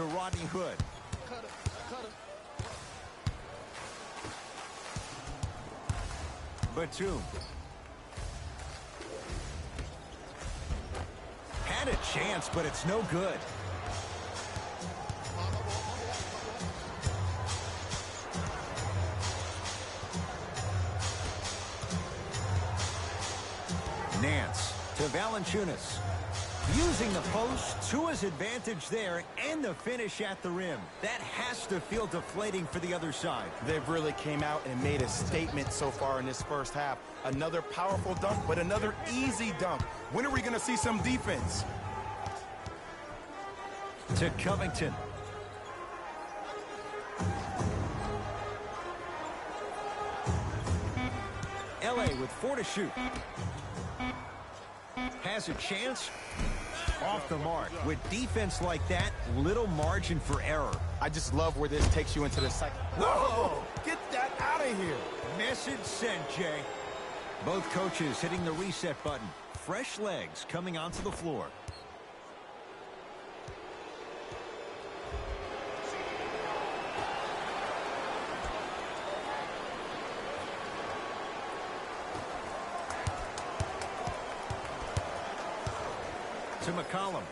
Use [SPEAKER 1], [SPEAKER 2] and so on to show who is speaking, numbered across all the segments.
[SPEAKER 1] to Rodney Hood. Batum. Had a chance, but it's no good. Nance to Valanciunas. Using the post to his advantage there, and the finish at the rim. That has to feel deflating for the other side.
[SPEAKER 2] They've really came out and made a statement so far in this first half. Another powerful dunk, but another easy dunk. When are we going to see some defense?
[SPEAKER 1] To Covington. LA with 4 to shoot. Has a chance. Off the mark. With defense like that, little margin for error.
[SPEAKER 2] I just love where this takes you into the second. Whoa! Get that out of here.
[SPEAKER 1] Message sent, Jay. Both coaches hitting the reset button. Fresh legs coming onto the floor. To McCollum.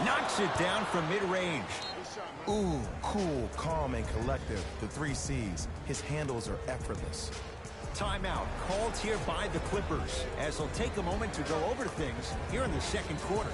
[SPEAKER 1] Knocks it down from mid-range.
[SPEAKER 2] Ooh, cool, calm, and collective. The 3 C's. His handles are effortless.
[SPEAKER 1] Timeout called here by the Clippers, as they'll take a moment to go over things here in the second quarter.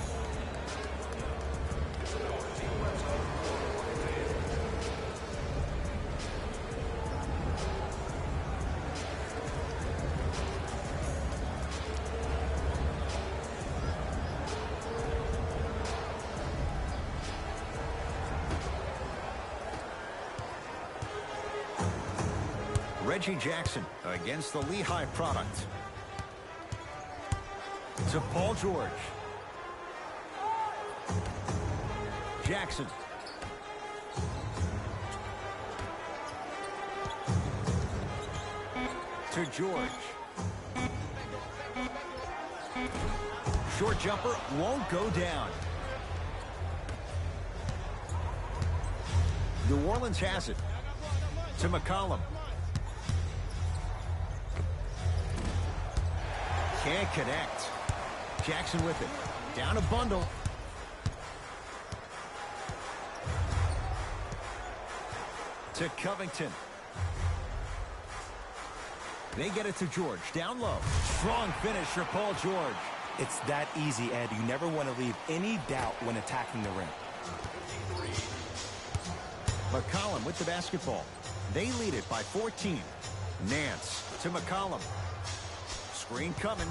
[SPEAKER 1] Reggie Jackson against the Lehigh product. To Paul George. Jackson. To George. Short jumper won't go down. New Orleans has it. To McCollum. Can't connect. Jackson with it. Down a bundle. To Covington. They get it to George. Down low. Strong finish for Paul George.
[SPEAKER 2] It's that easy, Ed. You never want to leave any doubt when attacking the rim.
[SPEAKER 1] McCollum with the basketball. They lead it by 14. Nance to McCollum. Screen coming.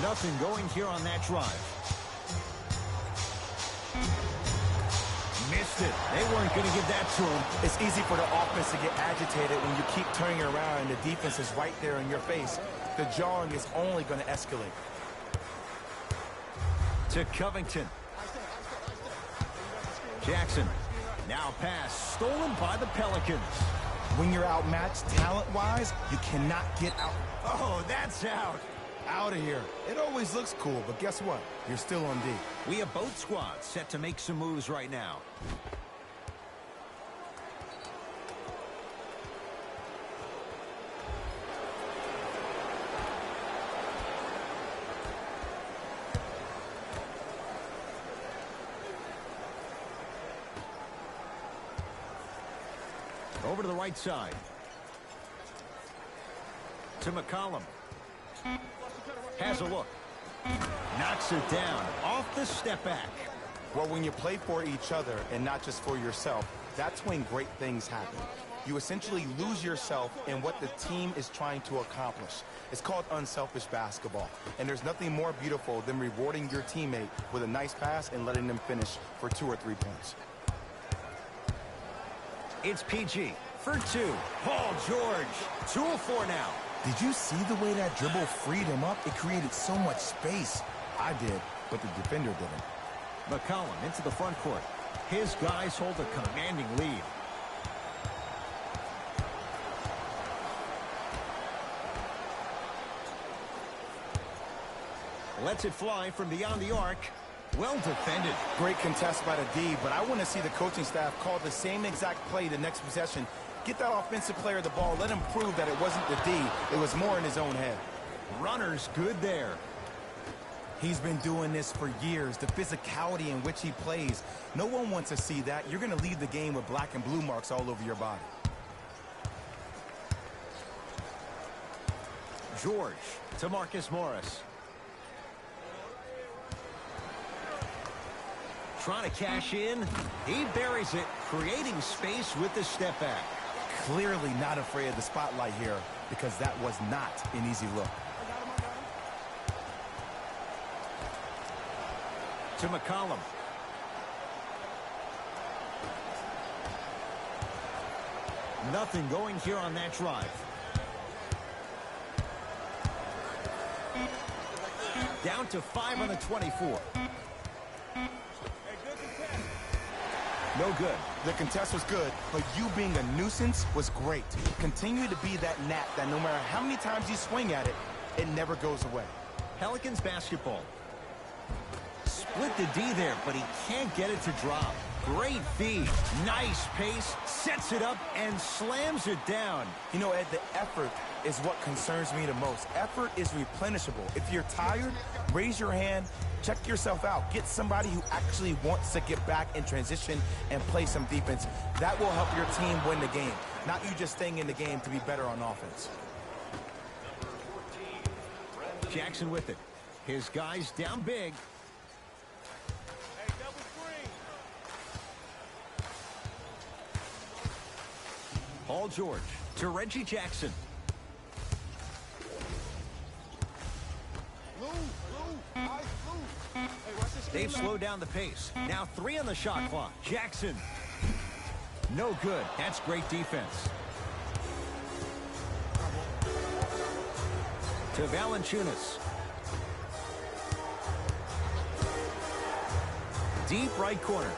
[SPEAKER 1] Nothing going here on that drive. Missed it. They weren't going to give that to him.
[SPEAKER 2] It's easy for the offense to get agitated when you keep turning around and the defense is right there in your face. The jawing is only going to escalate.
[SPEAKER 1] To Covington. Jackson. Now pass stolen by the Pelicans.
[SPEAKER 2] When you're outmatched talent-wise, you cannot get out.
[SPEAKER 1] Oh, that's out.
[SPEAKER 2] Out of here. It always looks cool, but guess what? You're still on D.
[SPEAKER 1] We have both squads set to make some moves right now. Over to the right side. To McCollum. Has a look. Knocks it down off the step back.
[SPEAKER 2] Well, when you play for each other and not just for yourself, that's when great things happen. You essentially lose yourself in what the team is trying to accomplish. It's called unselfish basketball. And there's nothing more beautiful than rewarding your teammate with a nice pass and letting them finish for 2 or 3 points.
[SPEAKER 1] It's PG for 2. Paul George, 2 of 4 now.
[SPEAKER 2] Did you see the way that dribble freed him up? It created so much space. I did, but the defender didn't.
[SPEAKER 1] McCollum into the front court. His guys hold a commanding lead. Lets it fly from beyond the arc. Well defended.
[SPEAKER 2] Great contest by the D, but I want to see the coaching staff call the same exact play the next possession. Get that offensive player the ball. Let him prove that it wasn't the D. It was more in his own head.
[SPEAKER 1] Runner's good there.
[SPEAKER 2] He's been doing this for years. The physicality in which he plays. No one wants to see that. You're going to leave the game with black and blue marks all over your body.
[SPEAKER 1] George to Marcus Morris. Trying to cash in. He buries it, creating space with the step back.
[SPEAKER 2] Clearly not afraid of the spotlight here because that was not an easy look.
[SPEAKER 1] To McCollum. Nothing going here on that drive. Down to 5 on the 24. No good.
[SPEAKER 2] The contest was good, but you being a nuisance was great. Continue to be that gnat that no matter how many times you swing at it, it never goes away.
[SPEAKER 1] Pelicans basketball. Split the D there, but he can't get it to drop. Great feed. Nice pace. Sets it up and slams it down.
[SPEAKER 2] You know, Ed, the effort is what concerns me the most. Effort is replenishable. If you're tired, raise your hand, check yourself out. Get somebody who actually wants to get back in transition and play some defense. That will help your team win the game, not you just staying in the game to be better on offense.
[SPEAKER 1] Jackson with it. His guys down big. Paul George to Reggie Jackson. They've slowed down the pace. Now 3 on the shot clock. Jackson. No good. That's great defense. To Valanciunas. Deep right corner.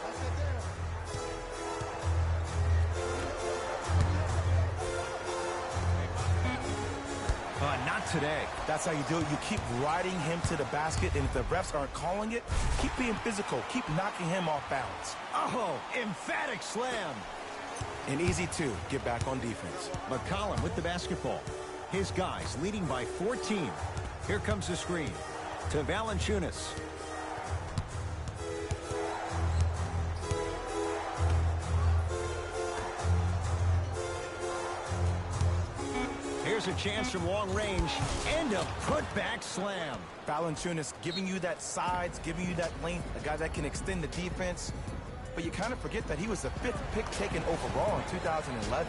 [SPEAKER 1] Not today.
[SPEAKER 2] That's how you do it. You keep riding him to the basket, and if the refs aren't calling it, keep being physical. Keep knocking him off balance.
[SPEAKER 1] Oh, emphatic slam.
[SPEAKER 2] And easy, too. Get back on defense.
[SPEAKER 1] McCollum with the basketball. His guys leading by 14. Here comes the screen. To Valanciunas. Here's a chance from long range and a putback slam.
[SPEAKER 2] Valanciunas giving you that size, giving you that length, a guy that can extend the defense. But you kind of forget that he was the 5th pick taken overall in 2011.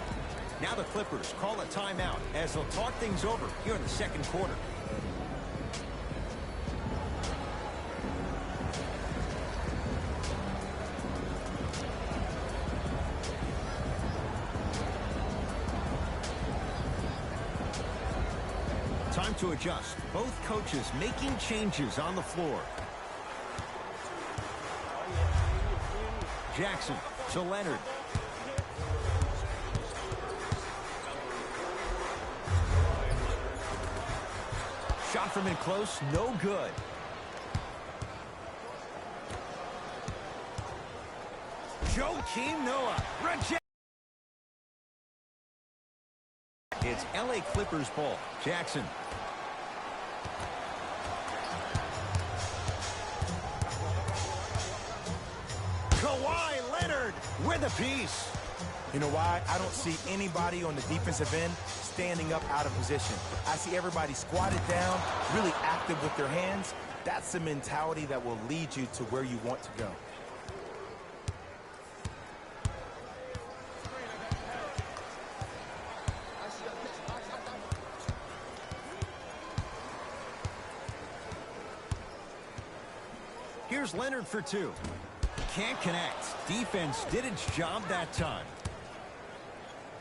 [SPEAKER 1] Now the Clippers call a timeout as they'll talk things over here in the second quarter. Time to adjust. Both coaches making changes on the floor. Jackson to Leonard. Shot from in close, no good. Joakim Noah. Reject. It's LA Clippers ball. Jackson. Kawhi Leonard with a piece.
[SPEAKER 2] You know why? I don't see anybody on the defensive end standing up out of position. I see everybody squatted down, really active with their hands. That's the mentality that will lead you to where you want to go.
[SPEAKER 1] Here's Leonard for 2. Can't connect. Defense did its job that time.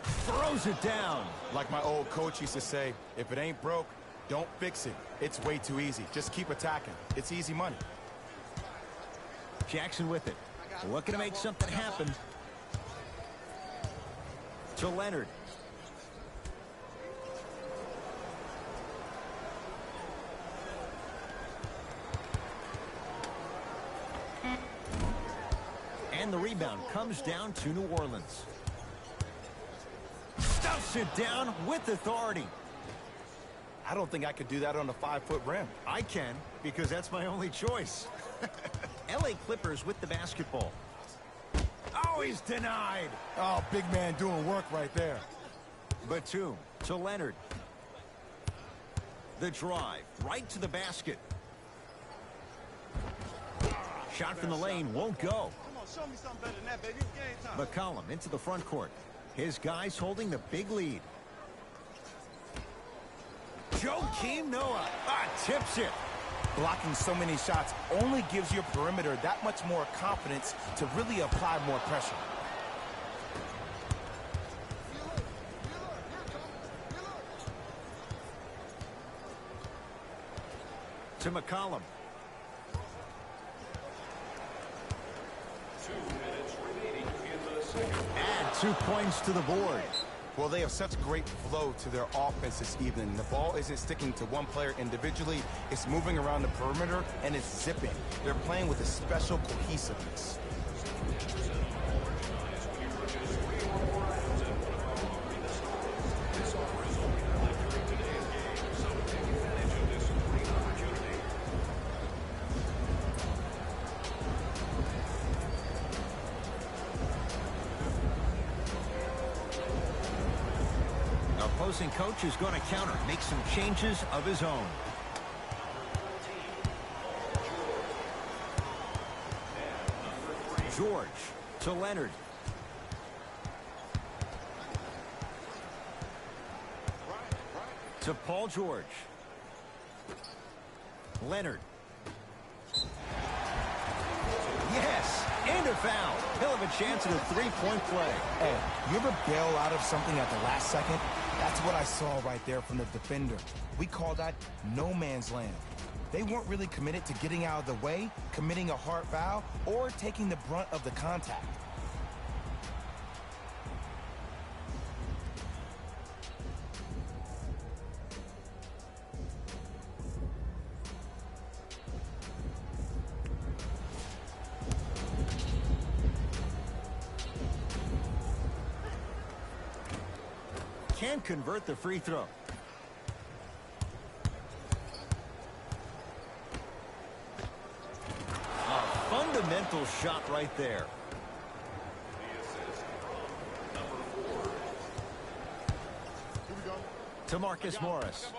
[SPEAKER 1] Throws it down.
[SPEAKER 2] Like my old coach used to say, if it ain't broke, don't fix it. It's way too easy. Just keep attacking. It's easy money.
[SPEAKER 1] Jackson with it. Looking to make something happen. To Leonard. And the rebound comes down to New Orleans. Stuffs it down with authority.
[SPEAKER 2] I don't think I could do that on a 5-foot rim.
[SPEAKER 1] I can, because that's my only choice. LA Clippers with the basketball. Oh, he's denied.
[SPEAKER 2] Oh, big man doing work right there.
[SPEAKER 1] Batum to Leonard. The drive right to the basket. Shot from the lane won't go.
[SPEAKER 3] Come on, show me something better than that, baby. It's game time.
[SPEAKER 1] McCollum into the front court. His guys holding the big lead. Joakim Noah tips it.
[SPEAKER 2] Blocking so many shots only gives your perimeter that much more confidence to really apply more pressure.
[SPEAKER 1] To McCollum.
[SPEAKER 4] 2 minutes remaining in the second.
[SPEAKER 1] Add 2 points to the board.
[SPEAKER 2] Well, they have such great flow to their offense this evening. The ball isn't sticking to one player individually. It's moving around the perimeter, and it's zipping. They're playing with a special cohesiveness.
[SPEAKER 1] Opposing coach is going to counter, make some changes of his own. George to Leonard. To Paul George. Leonard. Yes, and a foul. He'll have a chance at a three-point play.
[SPEAKER 2] Hey, you ever bail out of something at the last second? That's what I saw right there from the defender. We call that no man's land. They weren't really committed to getting out of the way, committing a hard foul, or taking the brunt of the contact.
[SPEAKER 1] Can convert the free throw. A fundamental shot right there. To Marcus Morris.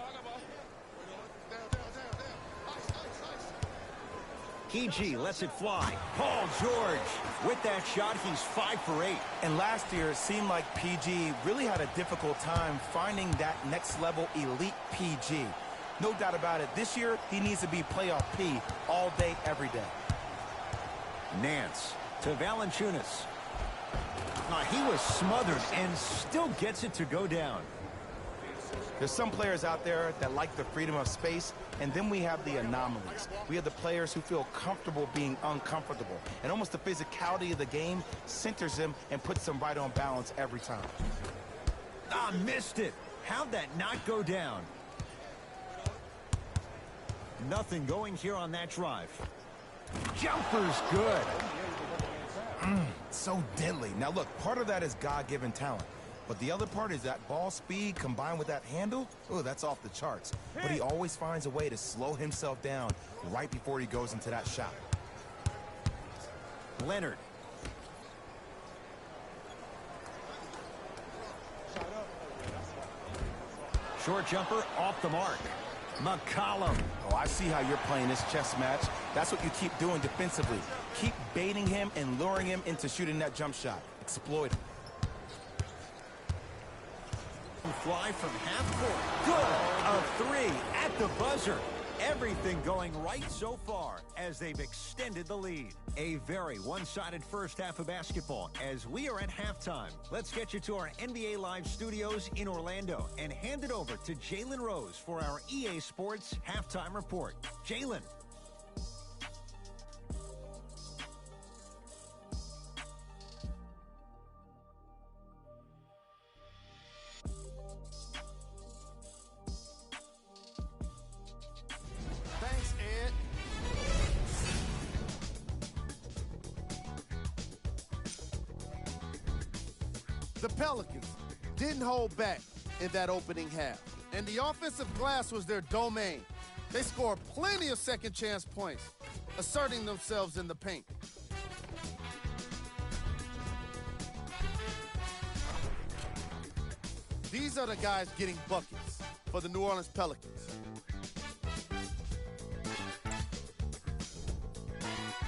[SPEAKER 1] PG lets it fly. Paul George. With that shot, he's 5 for 8.
[SPEAKER 2] And last year, it seemed like PG really had a difficult time finding that next level elite PG. No doubt about it, this year, he needs to be playoff P all day, every day.
[SPEAKER 1] Nance to Valanciunas. He was smothered and still gets it to go down.
[SPEAKER 2] There's some players out there that like the freedom of space, and then we have the anomalies. We have the players who feel comfortable being uncomfortable, and almost the physicality of the game centers them and puts them right on balance every time.
[SPEAKER 1] Missed it. How'd that not go down? Nothing going here on that drive. Jumper's good.
[SPEAKER 2] So deadly. Now look, part of that is God-given talent. But the other part is that ball speed combined with that handle. Oh, that's off the charts. But he always finds a way to slow himself down right before he goes into that shot.
[SPEAKER 1] Leonard. Short jumper off the mark. McCollum.
[SPEAKER 2] Oh, I see how you're playing this chess match. That's what you keep doing defensively. Keep baiting him and luring him into shooting that jump shot. Exploit him.
[SPEAKER 1] Fly from half court. Good. A 3 at the buzzer. Everything going right so far as they've extended the lead. A very one-sided first half of basketball as we are at halftime. Let's get you to our NBA Live studios in Orlando and hand it over to Jalen Rose for our EA Sports halftime report. Jalen.
[SPEAKER 3] Thanks, Ed.
[SPEAKER 5] The Pelicans didn't hold back in that opening half, and the offensive glass was their domain. They scored plenty of second-chance points, asserting themselves in the paint. These are the guys getting buckets for the New Orleans Pelicans.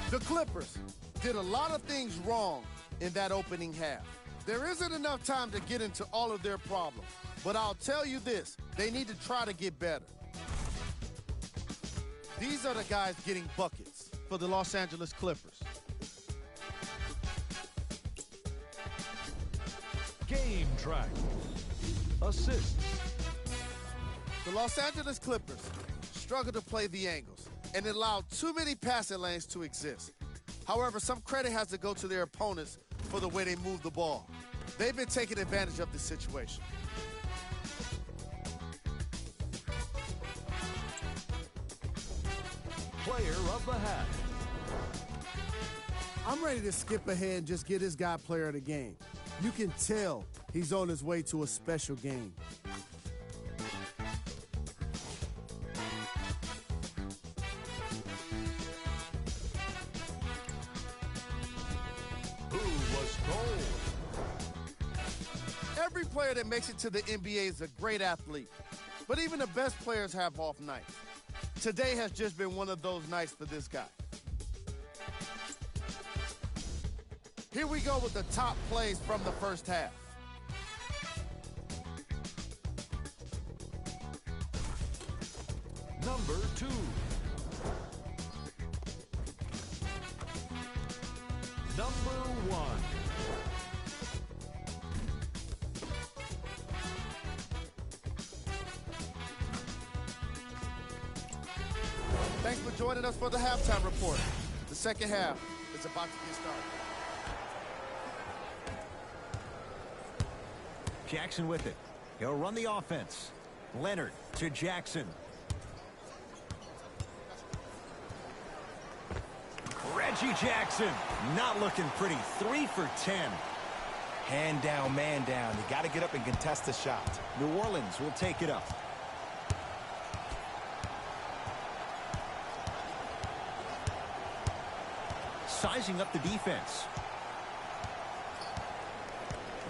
[SPEAKER 5] The Clippers did a lot of things wrong in that opening half. There isn't enough time to get into all of their problems, but I'll tell you this, they need to try to get better. These are the guys getting buckets for the Los Angeles Clippers.
[SPEAKER 6] Game track. Assists.
[SPEAKER 5] The Los Angeles Clippers struggled to play the angles and allowed too many passing lanes to exist. However, some credit has to go to their opponents for the way they move the ball. They've been taking advantage of this situation.
[SPEAKER 6] Player of the half.
[SPEAKER 7] I'm ready to skip ahead and just get this guy player of the game. You can tell he's on his way to a special game.
[SPEAKER 6] Who was cold?
[SPEAKER 5] Every player that makes it to the NBA is a great athlete, but even the best players have off nights. Today has just been one of those nights for this guy. Here we go with the top plays from the first half.
[SPEAKER 6] Number 2. Number 1.
[SPEAKER 5] Thanks for joining us for the halftime report. The second half is about to get started.
[SPEAKER 1] Jackson with it. He'll run the offense. Leonard to Jackson. Reggie Jackson not looking pretty. 3 for 10.
[SPEAKER 2] Hand down, man down. You got to get up and contest the shot.
[SPEAKER 1] New Orleans will take it up. Sizing up the defense.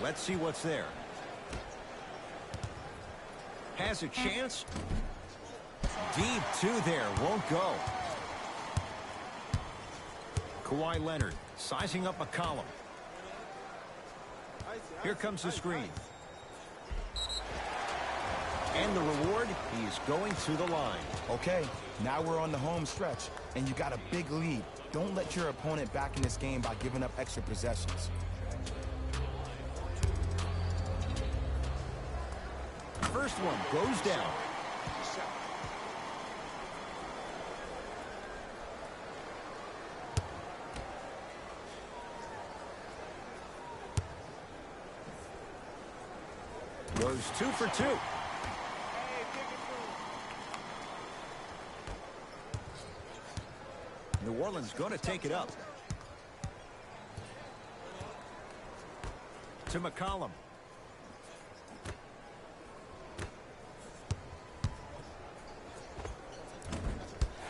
[SPEAKER 1] Let's see what's there. Has a chance. Deep 2 there. Won't go. Kawhi Leonard sizing up McCollum. Here comes the screen. And the reward, he's going to the line.
[SPEAKER 2] Okay, now we're on the home stretch, and you got a big lead. Don't let your opponent back in this game by giving up extra possessions.
[SPEAKER 1] First one goes down. Goes 2 for 2. New Orleans going to take it up. To McCollum.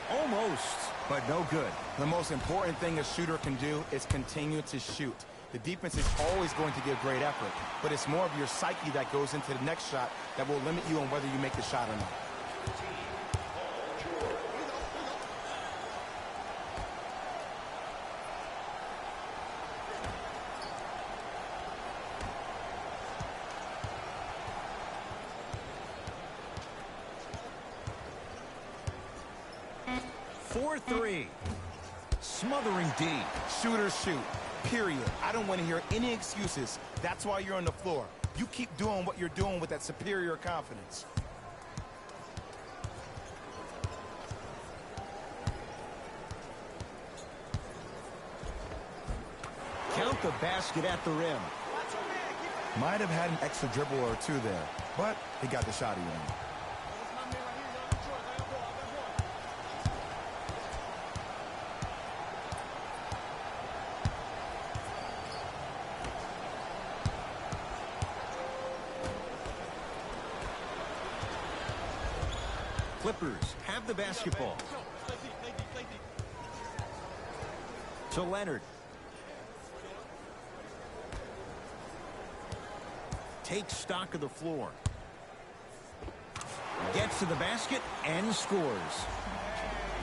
[SPEAKER 1] Almost, but no good.
[SPEAKER 2] The most important thing a shooter can do is continue to shoot. The defense is always going to give great effort, but it's more of your psyche that goes into the next shot that will limit you on whether you make the shot or not.
[SPEAKER 1] For 3. Smothering D.
[SPEAKER 2] Shooters shoot. Period. I don't want to hear any excuses. That's why you're on the floor. You keep doing what you're doing with that superior confidence.
[SPEAKER 1] Count the basket at the rim.
[SPEAKER 2] Might have had an extra dribble or two there, but he got the shot he wanted.
[SPEAKER 1] Clippers have the basketball. To Leonard. Takes stock of the floor. Gets to the basket and scores.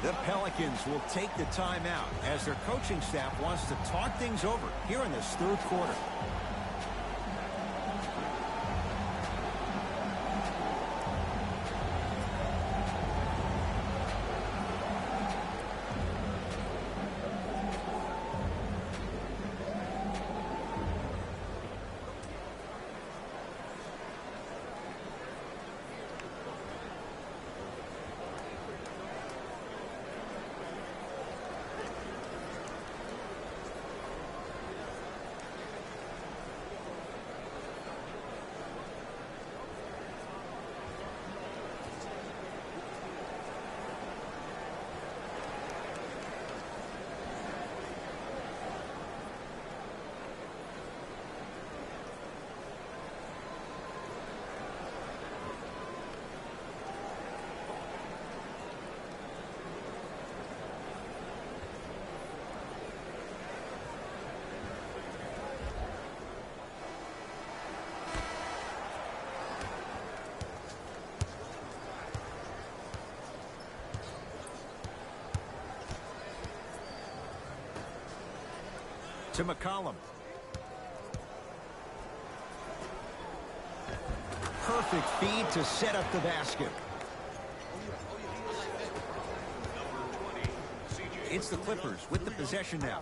[SPEAKER 1] The Pelicans will take the timeout as their coaching staff wants to talk things over here in this third quarter. To McCollum. Perfect feed to set up the basket. It's the Clippers with the possession now.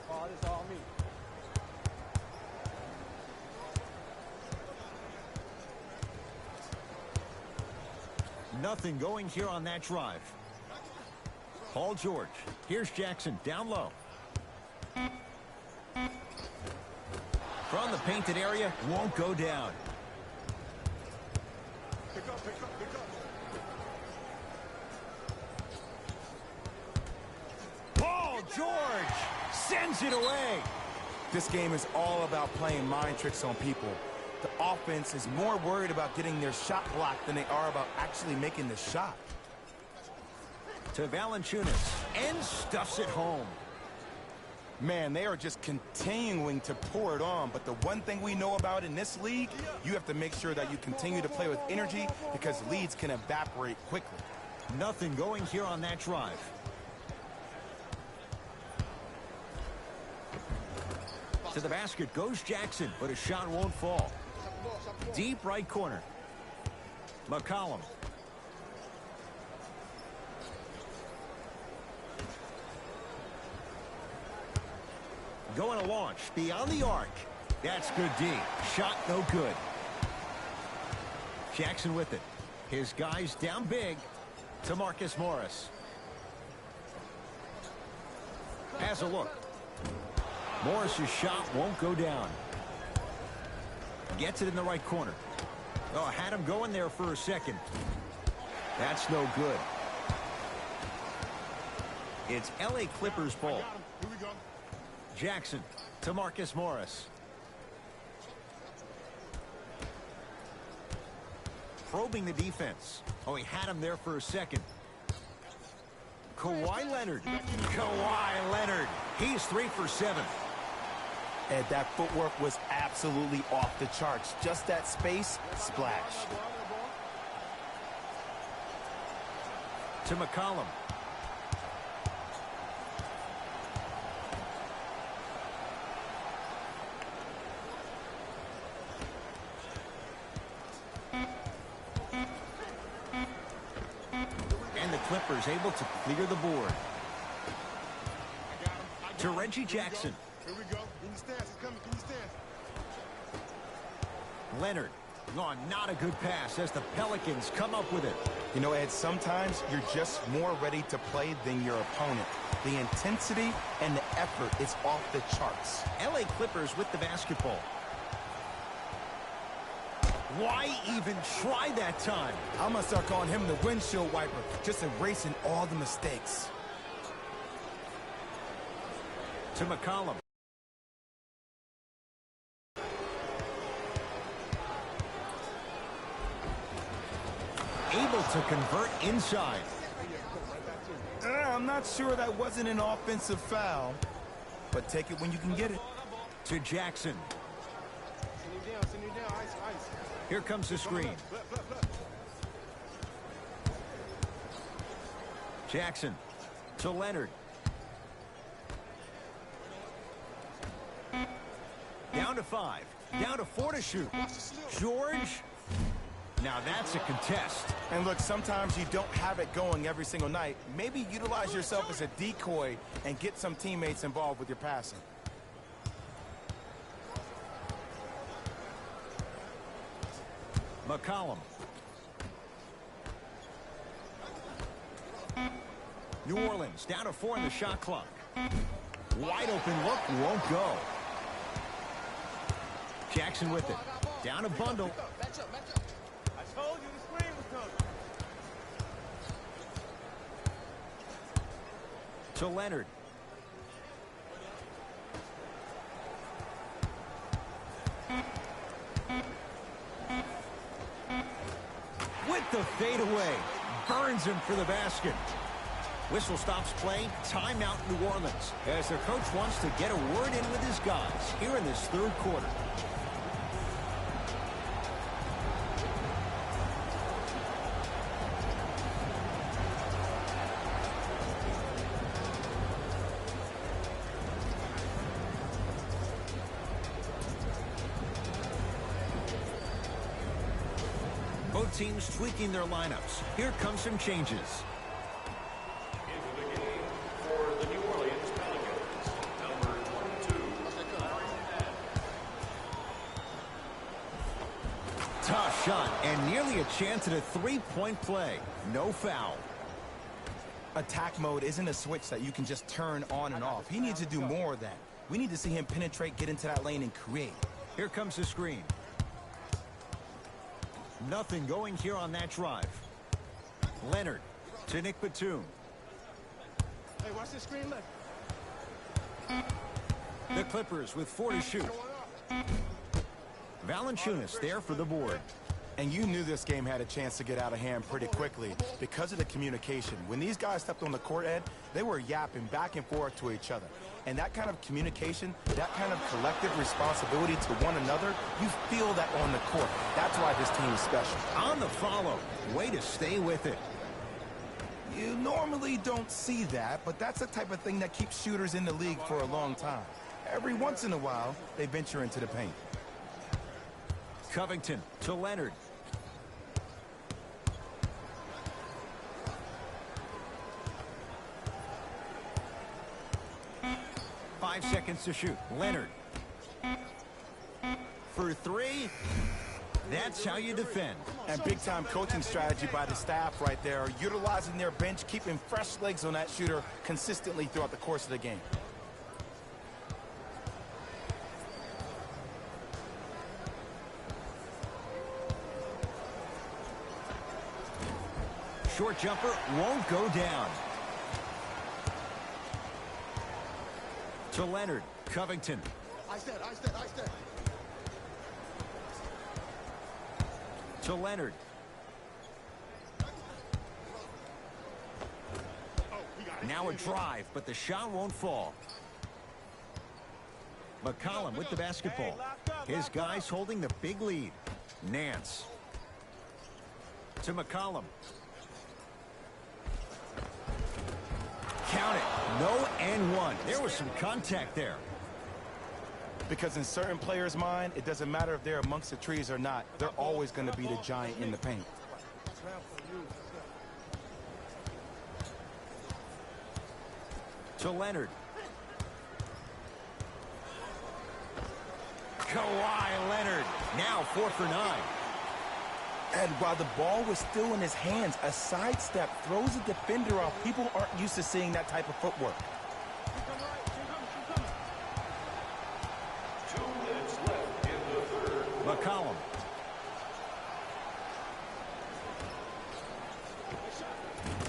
[SPEAKER 1] Nothing going here on that drive. Paul George. Here's Jackson down low. From the painted area, won't go down.
[SPEAKER 3] Pick up.
[SPEAKER 1] Paul George sends it away.
[SPEAKER 2] This game is all about playing mind tricks on people. The offense is more worried about getting their shot blocked than they are about actually making the shot.
[SPEAKER 1] To Valanciunas, and stuffs it home.
[SPEAKER 2] Man, they are just continuing to pour it on. But the one thing we know about in this league, you have to make sure that you continue to play with energy because leads can evaporate quickly.
[SPEAKER 1] Nothing going here on that drive. To the basket goes Jackson, but his shot won't fall. Deep right corner. McCollum. Going to launch beyond the arc. That's good D. Shot no good. Jackson with it. His guys down big. To Marcus Morris. Has a look. Morris's shot won't go down. Gets it in the right corner. Oh, had him going there for a second. That's no good. It's LA Clippers ball.
[SPEAKER 3] Here we go.
[SPEAKER 1] Jackson to Marcus Morris. Probing the defense. Oh, he had him there for a second. Kawhi Leonard. Kawhi Leonard. He's 3 for 7.
[SPEAKER 2] And that footwork was absolutely off the charts. Just that space, splash.
[SPEAKER 1] To McCollum. And the Clippers able to clear the board. To Reggie Jackson.
[SPEAKER 3] Here we go. Can you stand? He's coming. Can you stand?
[SPEAKER 1] Leonard. Oh, not a good pass as the Pelicans come up with it.
[SPEAKER 2] You know, Ed, sometimes you're just more ready to play than your opponent. The intensity and the effort is off the charts.
[SPEAKER 1] LA Clippers with the basketball. Why even try that time?
[SPEAKER 2] I'm going to start calling him the windshield wiper, just erasing all the mistakes.
[SPEAKER 1] To McCollum. Able to convert inside.
[SPEAKER 2] not sure that wasn't an offensive foul, but take it when you can get it.
[SPEAKER 1] To Jackson.
[SPEAKER 3] Send you down, ice.
[SPEAKER 1] Here comes the screen. Jackson to Leonard. Down to 5. Down to 4 to shoot. George. Now that's a contest.
[SPEAKER 2] And look, sometimes you don't have it going every single night. Maybe utilize yourself as a decoy and get some teammates involved with your passing.
[SPEAKER 1] McCollum. New Orleans down to 4 in the shot clock. Wide open look, won't go. Jackson with it. Down a bundle.
[SPEAKER 3] I told you the screen was coming.
[SPEAKER 1] To Leonard. With the fadeaway. Burns him for the basket. Whistle stops play. Timeout New Orleans. As their coach wants to get a word in with his guys here in this third quarter. Both teams tweaking their lineups. Here come some changes.
[SPEAKER 4] Into the game for the New Orleans Pelicans, number 22,
[SPEAKER 1] Tough shot and nearly a chance at a three-point play. No foul.
[SPEAKER 2] Attack mode isn't a switch that you can just turn on and off. He needs to do more of that. We need to see him penetrate, get into that lane, and create.
[SPEAKER 1] Here comes the screen. Nothing going here on that drive. Leonard to Nick Batum.
[SPEAKER 3] Hey, watch this screen left.
[SPEAKER 1] The Clippers with 4 to shoot. Valanciunas there for the board.
[SPEAKER 2] And you knew this game had a chance to get out of hand pretty quickly because of the communication. When these guys stepped on the court, Ed, they were yapping back and forth to each other. And that kind of communication, that kind of collective responsibility to one another, you feel that on the court. That's why this team is special.
[SPEAKER 1] On the follow. Way to stay with it.
[SPEAKER 2] You normally don't see that, but that's the type of thing that keeps shooters in the league for a long time. Every once in a while, they venture into the paint.
[SPEAKER 1] Covington to Leonard. Five seconds to shoot. Leonard. For 3. That's how you defend.
[SPEAKER 2] And big-time coaching strategy by the staff right there, utilizing their bench, keeping fresh legs on that shooter consistently throughout the course of the game.
[SPEAKER 1] Short jumper won't go down. To Leonard. Covington.
[SPEAKER 3] Ice that.
[SPEAKER 1] To Leonard. Now a drive, but the shot won't fall. McCollum with the basketball. His guys holding the big lead. Nance. To McCollum. Count it. No and 1. There was some contact there.
[SPEAKER 2] Because in certain players' mind, it doesn't matter if they're amongst the trees or not. They're always going to be the giant in the paint.
[SPEAKER 1] To Leonard. Kawhi Leonard. Now 4 for 9.
[SPEAKER 2] And while the ball was still in his hands, a sidestep throws a defender off. People aren't used to seeing that type of footwork.
[SPEAKER 4] 2 minutes left in the third.
[SPEAKER 1] McCollum.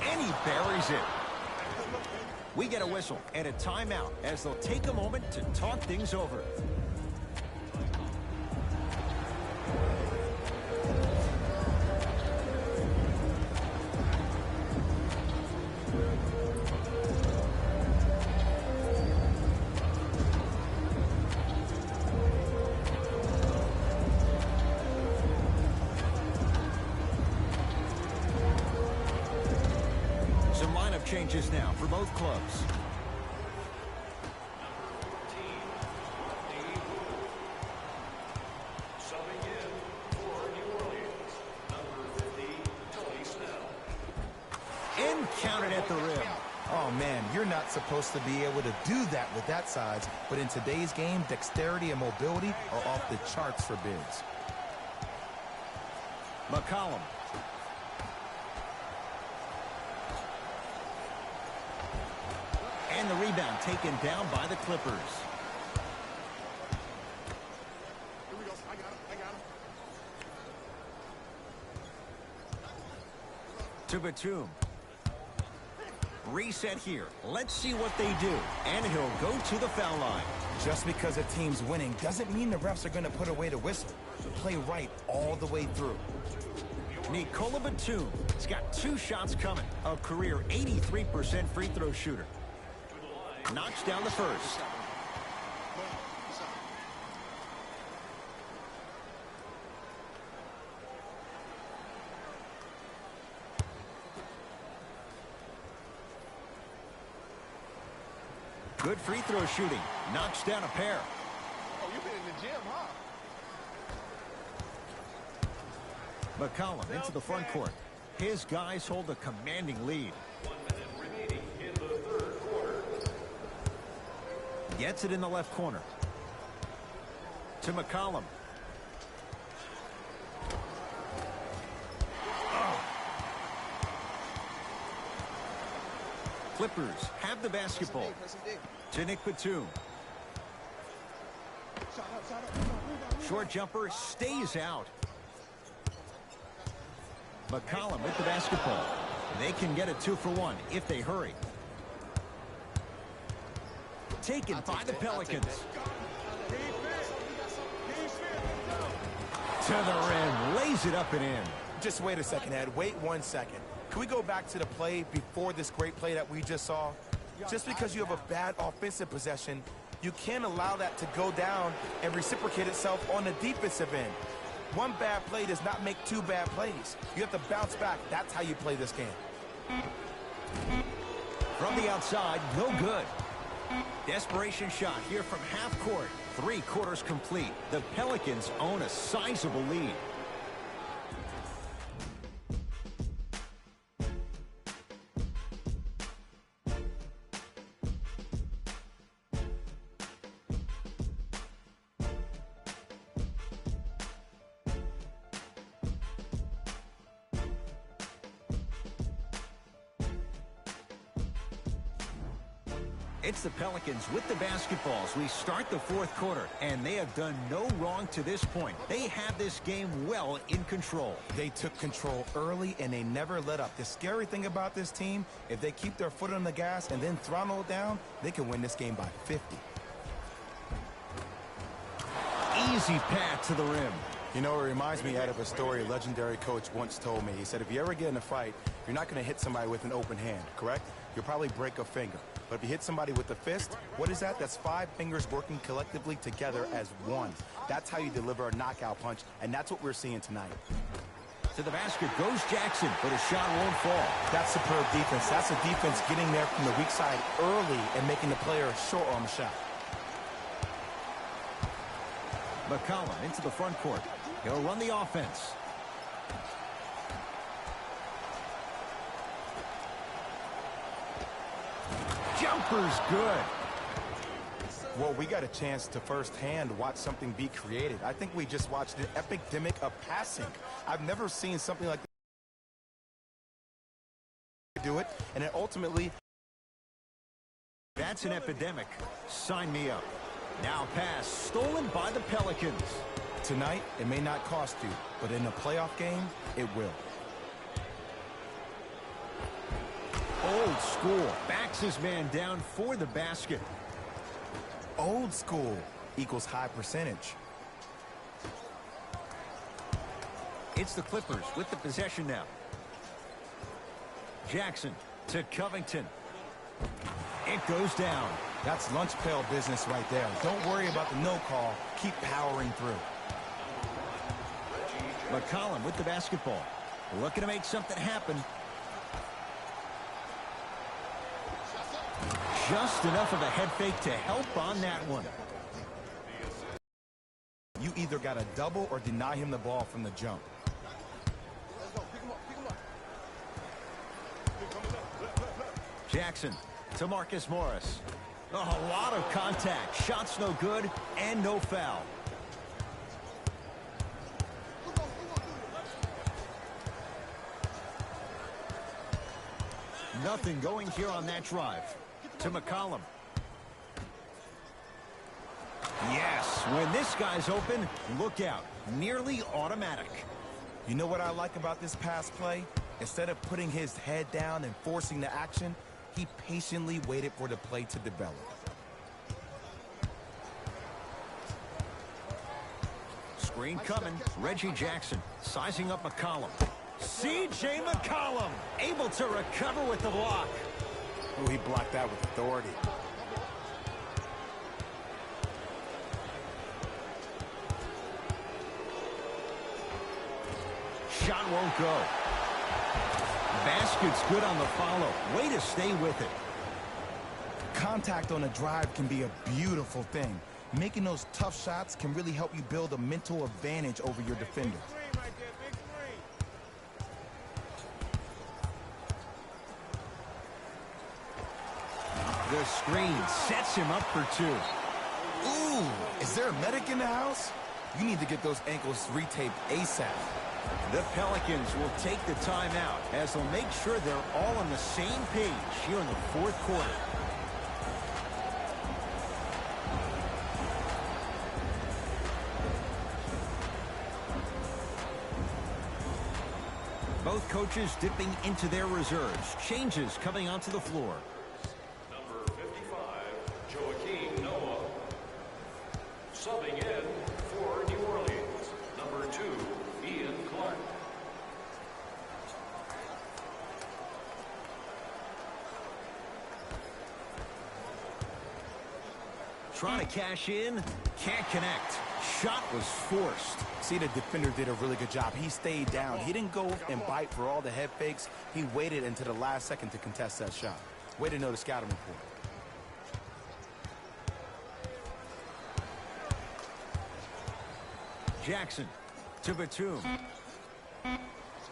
[SPEAKER 1] And he buries it. We get a whistle and a timeout as they'll take a moment to talk things over. changes now for both clubs.
[SPEAKER 4] Subbing in for New Orleans, number 50, Tony Snell.
[SPEAKER 1] And counted at the rim.
[SPEAKER 2] Oh, man, you're not supposed to be able to do that with that size, but in today's game, dexterity and mobility are off the charts for bigs.
[SPEAKER 1] McCollum. And the rebound taken down by the Clippers.
[SPEAKER 3] Here we go. I got him.
[SPEAKER 1] To Batum. Reset here. Let's see what they do. And he'll go to the foul line.
[SPEAKER 2] Just because a team's winning doesn't mean the refs are going to put away the whistle. So play right all the way through.
[SPEAKER 1] Nikola Batum has got 2 shots coming. A career 83% free throw shooter. Knocks down the first. Good free throw shooting. Knocks down a pair.
[SPEAKER 3] Oh, you've been in the gym, huh?
[SPEAKER 1] McCollum into the front court. His guys hold a commanding lead.
[SPEAKER 4] 1 minute remaining in the third quarter.
[SPEAKER 1] Gets it in the left corner. To McCollum. Clippers have the basketball. To Nick Batum. Short jumper stays out. McCollum with the basketball. They can get a 2-for-1 if they hurry. Taken by the Pelicans. To the rim. Lays it up and in.
[SPEAKER 2] Just wait a second, Ed. Wait 1 second. Can we go back to the play before this great play that we just saw? Just because you have a bad offensive possession, you can't allow that to go down and reciprocate itself on the defensive end. One bad play does not make 2 bad plays. You have to bounce back. That's how you play this game.
[SPEAKER 1] From the outside, no good. Desperation shot here from half court. 3 quarters complete. The Pelicans own a sizable lead. It's the Pelicans with the basketballs. We start the fourth quarter, and they have done no wrong to this point. They have this game well in control.
[SPEAKER 2] They took control early, and they never let up. The scary thing about this team, if they keep their foot on the gas and then throttle it down, they can win this game by 50.
[SPEAKER 1] Easy path to the rim.
[SPEAKER 2] You know, it reminds me, Ed, of a story a legendary coach once told me. He said, if you ever get in a fight, you're not going to hit somebody with an open hand, correct? You'll probably break a finger. But if you hit somebody with a fist, what is that? That's 5 fingers working collectively together as one. That's how you deliver a knockout punch, and that's what we're seeing tonight.
[SPEAKER 1] To the basket goes Jackson, but his shot won't fall.
[SPEAKER 2] That's superb defense. That's a defense getting there from the weak side early and making the player short on the shot.
[SPEAKER 1] McCollum into the front court. He'll run the offense. Jumper's good.
[SPEAKER 2] Well, we got a chance to firsthand watch something be created. I think we just watched an epidemic of passing. I've never seen something like that do it, and it ultimately...
[SPEAKER 1] That's an epidemic. Sign me up. Now pass stolen by the Pelicans.
[SPEAKER 2] Tonight, it may not cost you, but in a playoff game, it will.
[SPEAKER 1] Old school. Backs his man down for the basket.
[SPEAKER 2] Old school equals high percentage.
[SPEAKER 1] It's the Clippers with the possession now. Jackson to Covington. It goes down.
[SPEAKER 2] That's lunch pail business right there. Don't worry about the no call. Keep powering through.
[SPEAKER 1] McCollum with the basketball. Looking to make something happen. Just enough of a head fake to help on that one.
[SPEAKER 2] You either got to double or deny him the ball from the jump.
[SPEAKER 3] Let's go. Pick him up. Pick him up.
[SPEAKER 1] Jackson to Marcus Morris. Oh, a lot of contact. Shots no good and no foul. Nothing going here on that drive. To McCollum. Yes, when this guy's open, look out. Nearly automatic.
[SPEAKER 2] You know what I like about this pass play? Instead of putting his head down and forcing the action, he patiently waited for the play to develop.
[SPEAKER 1] Screen coming. Reggie Jackson sizing up McCollum. C.J. McCollum able to recover with the block.
[SPEAKER 2] Oh, he blocked that with authority.
[SPEAKER 1] Shot won't go. Basket's good on the follow. Way to stay with it.
[SPEAKER 2] Contact on a drive can be a beautiful thing. Making those tough shots can really help you build a mental advantage over your defender.
[SPEAKER 1] The screen sets him up for two.
[SPEAKER 2] Ooh, is there a medic in the house? You need to get those ankles retaped ASAP.
[SPEAKER 1] The Pelicans will take the timeout as they'll make sure they're all on the same page here in the fourth quarter. Both coaches dipping into their reserves. Changes coming onto the floor.
[SPEAKER 4] Number 55, Joakim Noah. Subbing in for New Orleans, number 2, Ian Clark.
[SPEAKER 1] Trying to cash in, can't connect. Shot was forced.
[SPEAKER 2] See, the defender did a really good job. He stayed down. He didn't go and bite for all the head fakes. He waited until the last second to contest that shot. Way to know the scouting report.
[SPEAKER 1] Jackson to Batum.
[SPEAKER 3] That's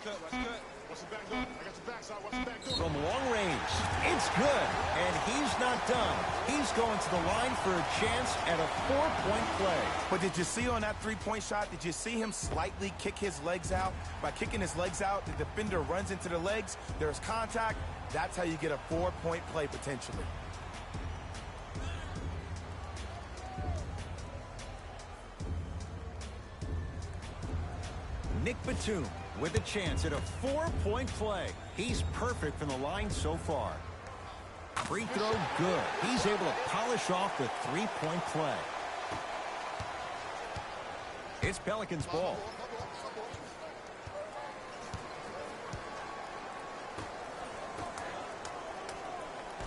[SPEAKER 3] good. That's good. Watch the back door. I got your back, side. Watch the back door.
[SPEAKER 1] From long range, it's good, and he's not done. He's going to the line for a chance at a 4-point play.
[SPEAKER 2] But did you see on that three-point shot, did you see him slightly kick his legs out? By kicking his legs out, the defender runs into the legs. There's contact. That's how you get a 4-point play potentially.
[SPEAKER 1] Nick Batum with a chance at a 4-point play. He's perfect from the line so far. Free throw good. He's able to polish off the 3-point play. It's Pelicans ball.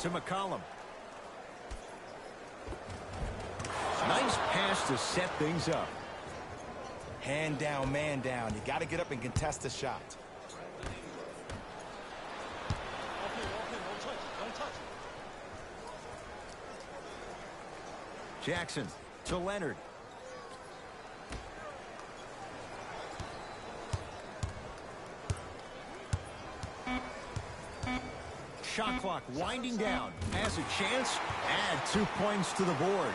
[SPEAKER 1] To McCollum. Nice pass to set things up.
[SPEAKER 2] Hand down, man down. You got to get up and contest the shot.
[SPEAKER 1] Jackson to Leonard. Shot clock winding down. Has a chance. Add 2 points to the board.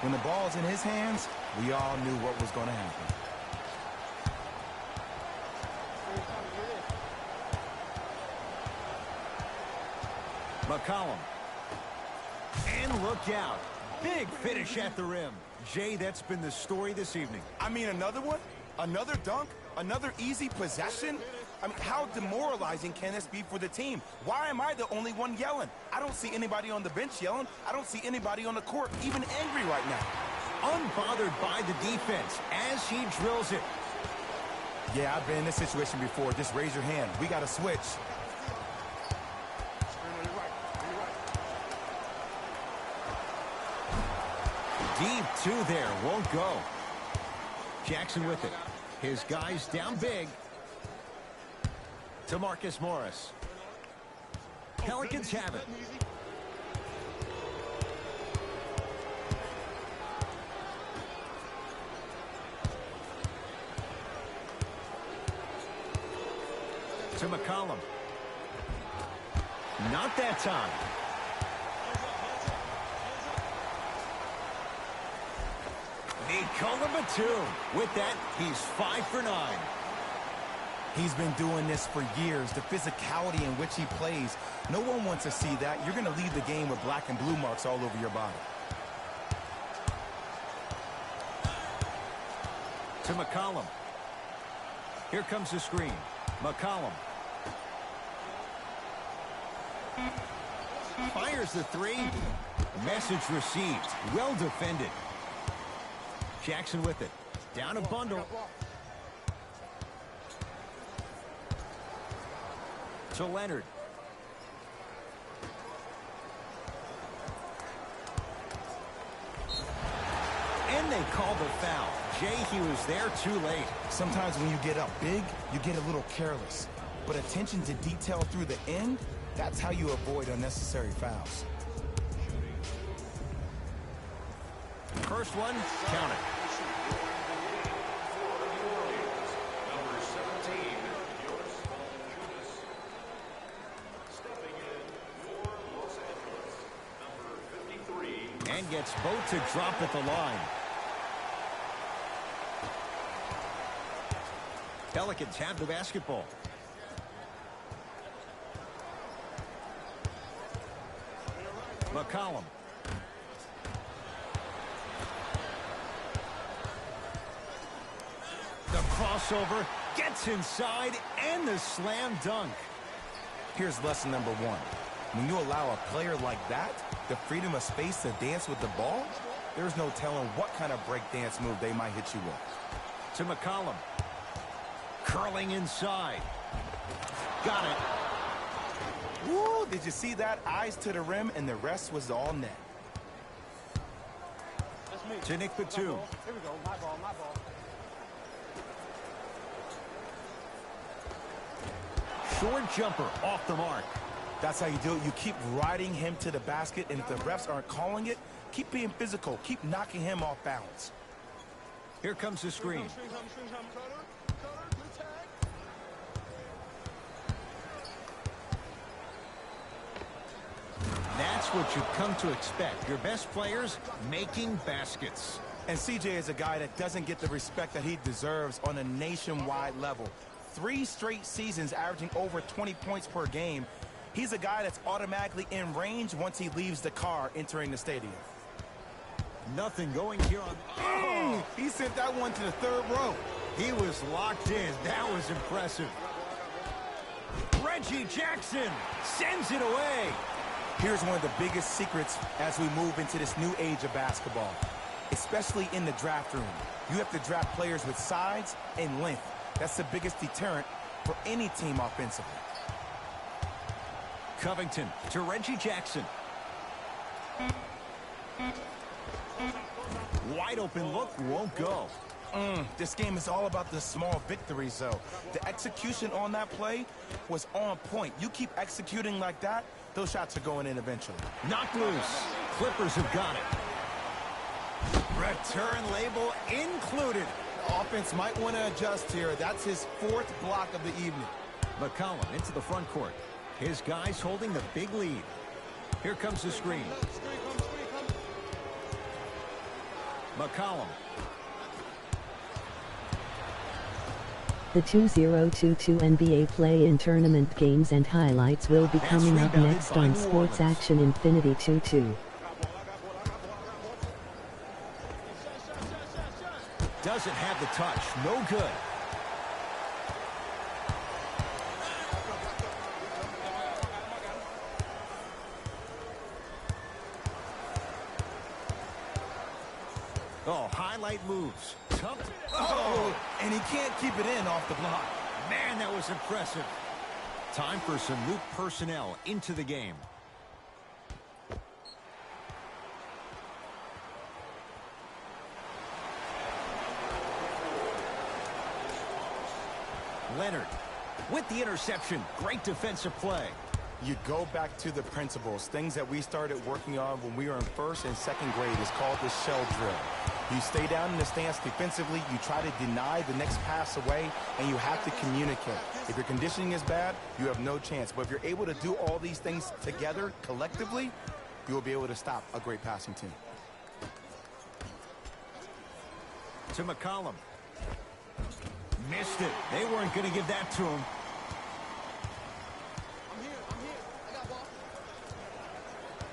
[SPEAKER 2] When the ball's in his hands, we all knew what was going to happen.
[SPEAKER 1] McCollum. And look out. Big finish at the rim. Jay, that's been the story this evening.
[SPEAKER 2] I mean, another one? Another dunk? Another easy possession? I mean, how demoralizing can this be for the team? Why am I the only one yelling? I don't see anybody on the bench yelling. I don't see anybody on the court even angry right now.
[SPEAKER 1] Unbothered by the defense as he drills it.
[SPEAKER 2] Yeah, I've been in this situation before. Just raise your hand. We got to switch.
[SPEAKER 1] Deep two there. Won't go. Jackson with it. His guys down big. To Marcus Morris. Pelicans have it. To McCollum. Not that time. McCollum 2. With that, he's 5 for 9.
[SPEAKER 2] He's been doing this for years. The physicality in which he plays, no one wants to see that. You're going to leave the game with black and blue marks all over your body.
[SPEAKER 1] To McCollum. Here comes the screen. McCollum. Fires the 3. Message received. Well defended. Jackson with it. Down a bundle. To Leonard. And they call the foul. Jay, he was there too late.
[SPEAKER 2] Sometimes when you get up big, you get a little careless. But attention to detail through the end, that's how you avoid unnecessary fouls.
[SPEAKER 1] First one, count it.
[SPEAKER 4] Number 17, Jonas Valanciunas. Stepping in for Los Angeles, number 53.
[SPEAKER 1] And gets both to drop at the line. Pelicans have the basketball. McCollum. The crossover gets inside and the slam dunk.
[SPEAKER 2] Here's lesson number 1. When you allow a player like that the freedom of space to dance with the ball, there's no telling what kind of breakdance move they might hit you with.
[SPEAKER 1] To McCollum. Curling inside. Got it.
[SPEAKER 2] Woo, did you see that? Eyes to the rim, and the rest was all net.
[SPEAKER 1] To Nick Batum.
[SPEAKER 3] Here we go. My ball, my ball.
[SPEAKER 1] Short jumper off the mark.
[SPEAKER 2] That's how you do it. You keep riding him to the basket, and if the refs aren't calling it, keep being physical. Keep knocking him off balance.
[SPEAKER 1] Here comes the screen. That's what you've come to expect. Your best players making baskets.
[SPEAKER 2] And CJ is a guy that doesn't get the respect that he deserves on a nationwide level. 3 straight seasons averaging over 20 points per game. He's a guy that's automatically in range once he leaves the car entering the stadium.
[SPEAKER 1] Nothing going here on... Oh!
[SPEAKER 2] He sent that one to the 3rd row.
[SPEAKER 1] He was locked in. That was impressive. Reggie Jackson sends it away.
[SPEAKER 2] Here's one of the biggest secrets as we move into this new age of basketball, especially in the draft room. You have to draft players with size and length. That's the biggest deterrent for any team offensively.
[SPEAKER 1] Covington to Reggie Jackson. Wide open look, won't go.
[SPEAKER 2] This game is all about the small victories, though. The execution on that play was on point. You keep executing like that, those shots are going in eventually.
[SPEAKER 1] Knocked loose. Clippers have got it. Return label included.
[SPEAKER 5] The offense might want to adjust here. That's his 4th block of the evening.
[SPEAKER 1] McCollum into the front court. His guys holding the big lead. Here comes the screen. McCollum.
[SPEAKER 8] The 2022 NBA Play-In Tournament games and highlights will be coming up next on Sports Action Infinity 22.
[SPEAKER 1] Doesn't have the touch. No good. Oh, highlight moves. Tough.
[SPEAKER 2] Oh, and he can't keep it in off the block.
[SPEAKER 1] Man, that was impressive. Time for some new personnel into the game. Leonard with the interception. Great defensive play.
[SPEAKER 2] You go back to the principles, things that we started working on when we were in first and second grade. Is called the shell drill. You stay down in the stance defensively, you try to deny the next pass away, and you have to communicate. If your conditioning is bad, you have no chance. But if you're able to do all these things together, collectively, you will be able to stop a great passing team.
[SPEAKER 1] To McCollum. Missed it. They weren't going to give that to him.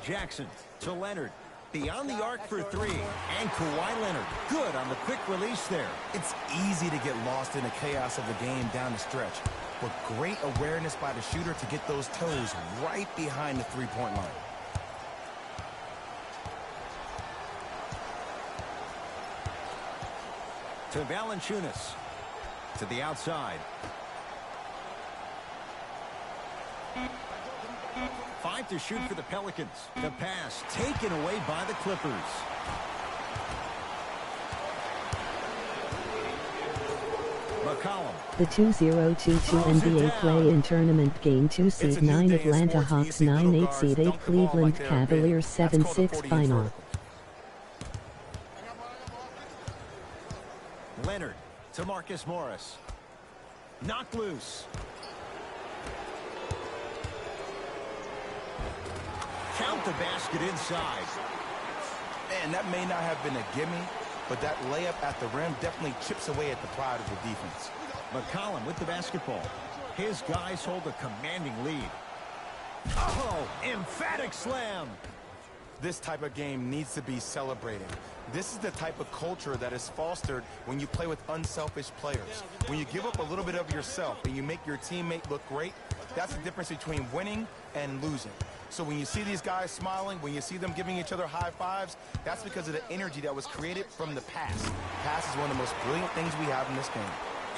[SPEAKER 1] Jackson to Leonard. Beyond the arc for three. And Kawhi Leonard. Good on the quick release there.
[SPEAKER 2] It's easy to get lost in the chaos of the game down the stretch. But great awareness by the shooter to get those toes right behind the three-point line.
[SPEAKER 1] To Valanciunas. To the outside. 5 to shoot for the Pelicans. The pass taken away by the Clippers. McCollum.
[SPEAKER 8] The 2022 NBA Play-In Tournament Game 2 Seed 9 Atlanta Hawks 9-8 Seed 8 Cleveland Cavaliers 7-6 Final.
[SPEAKER 1] Leonard to Marcus Morris. Knocked loose. Count the basket inside.
[SPEAKER 2] Man, that may not have been a gimme, but that layup at the rim definitely chips away at the pride of the defense.
[SPEAKER 1] McCollum with the basketball. His guys hold a commanding lead. Oh, emphatic slam.
[SPEAKER 2] This type of game needs to be celebrated. This is the type of culture that is fostered when you play with unselfish players. When you give up a little bit of yourself and you make your teammate look great, that's the difference between winning and losing. So when you see these guys smiling, when you see them giving each other high fives, that's because of the energy that was created from the pass. Pass is one of the most brilliant things we have in this game.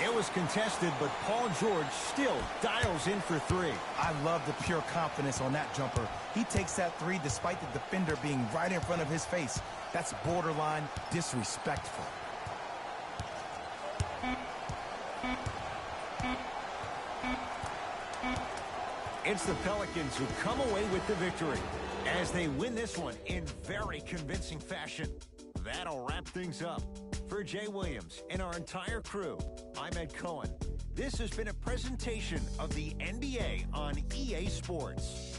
[SPEAKER 1] It was contested, but Paul George still dials in for three.
[SPEAKER 2] I love the pure confidence on that jumper. He takes that three despite the defender being right in front of his face. That's borderline disrespectful.
[SPEAKER 1] It's the Pelicans who come away with the victory as they win this one in very convincing fashion. That'll wrap things up. For Jay Williams and our entire crew, I'm Ed Cohen. This has been a presentation of the NBA on EA Sports.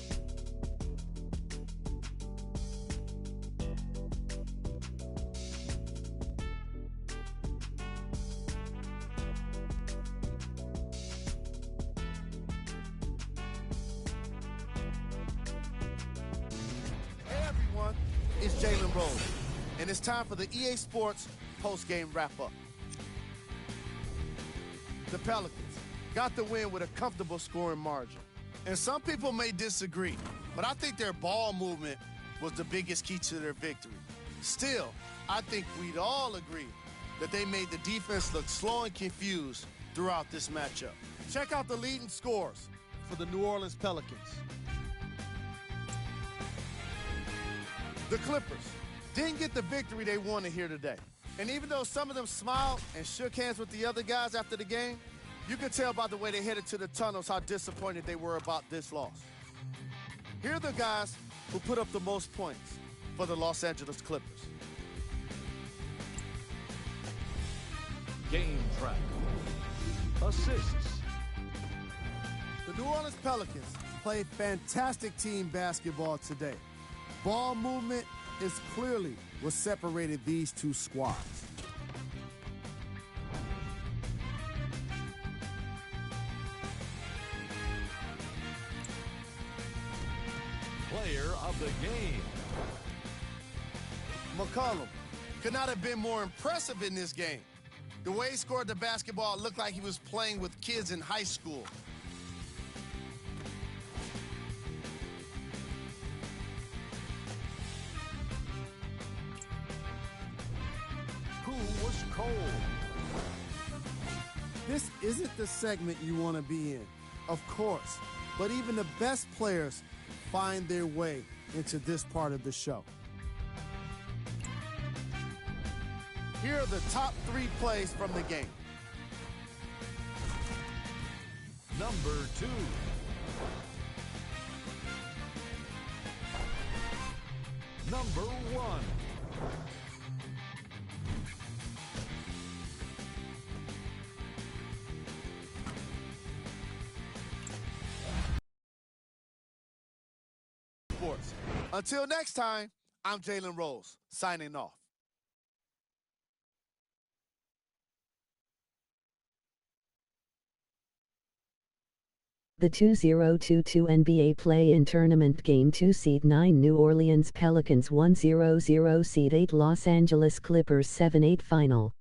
[SPEAKER 5] It's Jalen Rose, and it's time for the EA Sports post-game wrap-up. The Pelicans got the win with a comfortable scoring margin. And some people may disagree, but I think their ball movement was the biggest key to their victory. Still, I think we'd all agree that they made the defense look slow and confused throughout this matchup. Check out the leading scores for the New Orleans Pelicans. The Clippers didn't get the victory they wanted here today. And even though some of them smiled and shook hands with the other guys after the game, you could tell by the way they headed to the tunnels how disappointed they were about this loss. Here are the guys who put up the most points for the Los Angeles Clippers.
[SPEAKER 6] Game track. Assists.
[SPEAKER 7] The New Orleans Pelicans played fantastic team basketball today. Ball movement is clearly what separated these two squads.
[SPEAKER 6] Player of the game.
[SPEAKER 5] McCollum could not have been more impressive in this game. The way he scored the basketball looked like he was playing with kids in high school.
[SPEAKER 6] Who was cold?
[SPEAKER 7] This isn't the segment you want to be in, of course, but even the best players find their way into this part of the show.
[SPEAKER 5] Here are the top 3 plays from the game.
[SPEAKER 6] Number 2. number 1.
[SPEAKER 5] Sports. Until next time, I'm Jalen Rose, signing off.
[SPEAKER 8] The 2022 NBA Play-In Tournament Game 2 Seed 9 New Orleans Pelicans 1-0 Seed 8 Los Angeles Clippers 7-8 Final.